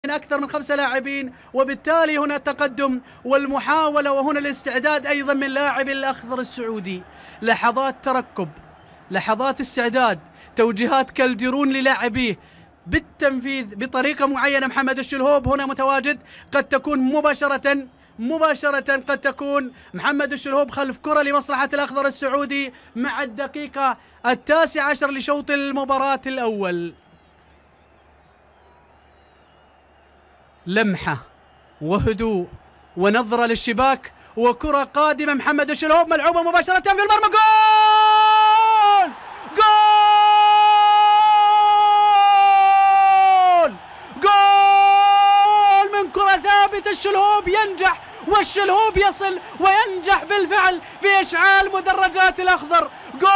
من أكثر من 5 لاعبين، وبالتالي هنا التقدم والمحاولة، وهنا الاستعداد أيضا من لاعب الأخضر السعودي. لحظات تركب، لحظات استعداد، توجيهات كالديرون للاعبيه بالتنفيذ بطريقة معينة. محمد الشلهوب هنا متواجد، قد تكون مباشرة قد تكون محمد الشلهوب خلف كرة لمصلحة الأخضر السعودي مع الدقيقة 19 لشوط المباراة الأول. لمحة وهدوء ونظرة للشباك وكرة قادمة. محمد الشلهوب ملعوبة مباشرة في المرمى، جول! جول! جول من كرة ثابتة. الشلهوب ينجح، والشلهوب يصل وينجح بالفعل في إشعال مدرجات الأخضر. جول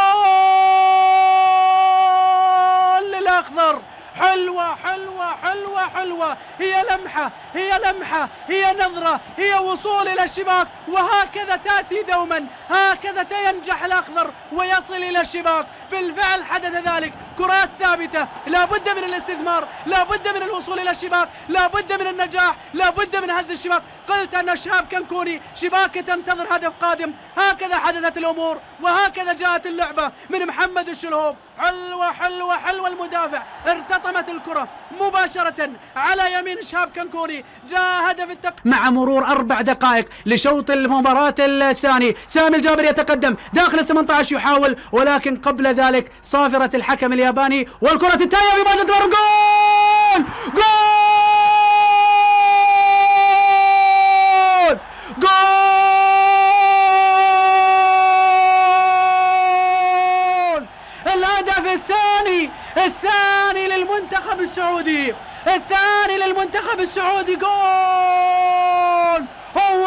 للأخضر. حلوة حلوة حلوة حلوة، هي لمحة، هي لمحة، هي نظرة، هي وصول إلى الشباك، وهكذا تأتي دوما، هكذا ينجح الأخضر ويصل إلى الشباك. بالفعل حدث ذلك، كرات ثابتة، لا بد من الاستثمار، لا بد من الوصول إلى الشباك، لا بد من النجاح، لا بد من هز الشباك. قلت أن شهاب كنكوني شباك تنتظر هدف قادم، هكذا حدثت الأمور وهكذا جاءت اللعبة من محمد الشلهوب. حلوة حلوة حلوة، المدافع ارتطمت الكرة مباشرة على يمين شهاب كنكوني، جاء هدف مع مرور 4 دقائق لشوط المباراة الثاني. سامي الجابر يتقدم داخل 18 يحاول، ولكن قبل ذلك صافرة الحكم الياباني، والكرة تنتهي بمواجهة جول! جول! جول! الهدف الثاني للمنتخب السعودي، الثاني للمنتخب السعودي. جول! هو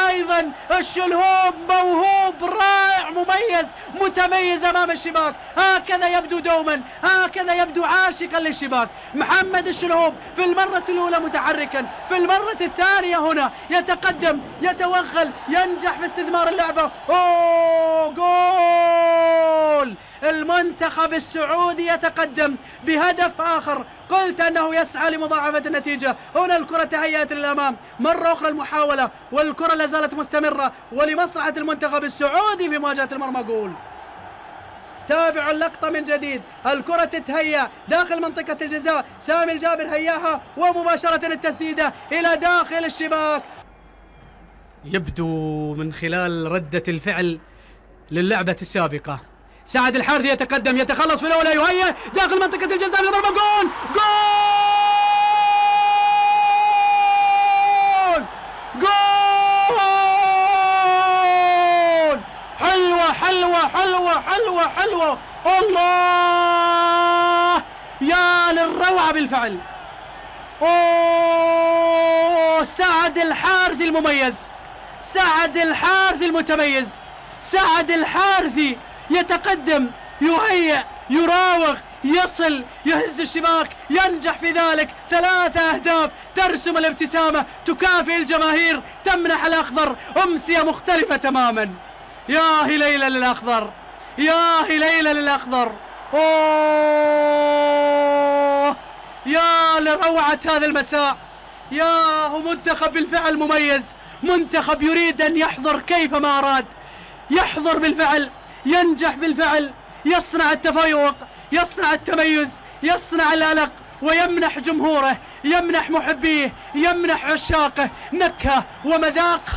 أيضا الشلهوب موهوب رائع مميز متميز أمام الشباك. هكذا يبدو دوما، هكذا يبدو عاشقا للشباك. محمد الشلهوب في المرة الأولى متحركا، في المرة الثانية هنا يتقدم، يتوغل، ينجح في استثمار اللعبة. جول! المنتخب السعودي يتقدم بهدف آخر. قلت أنه يسعى لمضاعفة النتيجة. هنا الكرة تهيأت للأمام مرة أخرى، المحاولة والكرة لا زالت مستمرة، ولمصلحة المنتخب السعودي في مواجهة المرمى. جول! تابعوا اللقطة من جديد، الكرة تتهيأ داخل منطقة الجزاء، سامي الجابر هياها ومباشرة التسديدة إلى داخل الشباك. يبدو من خلال ردة الفعل للعبة السابقة، سعد الحارثي يتقدم، يتخلص في الأولى، يهيئ داخل منطقة الجزاء من المرمى. جول! جول! جول! حلوة حلوة حلوة حلوة حلوة، الله يا للروعة بالفعل. سعد الحارثي المميز، سعد الحارثي المتميز، سعد الحارثي يتقدم، يهيئ، يراوغ، يصل، يهز الشباك، ينجح في ذلك. 3 أهداف ترسم الابتسامة، تكافئ الجماهير، تمنح الأخضر أمسية مختلفة تماما. يا ليلى للأخضر، يا ليلى للأخضر. يا لروعة هذا المساء. يا منتخب بالفعل مميز، منتخب يريد أن يحضر كيفما أراد، يحضر بالفعل، ينجح بالفعل، يصنع التفوق، يصنع التميز، يصنع الألق، ويمنح جمهوره، يمنح محبيه، يمنح عشاقه نكهة ومذاق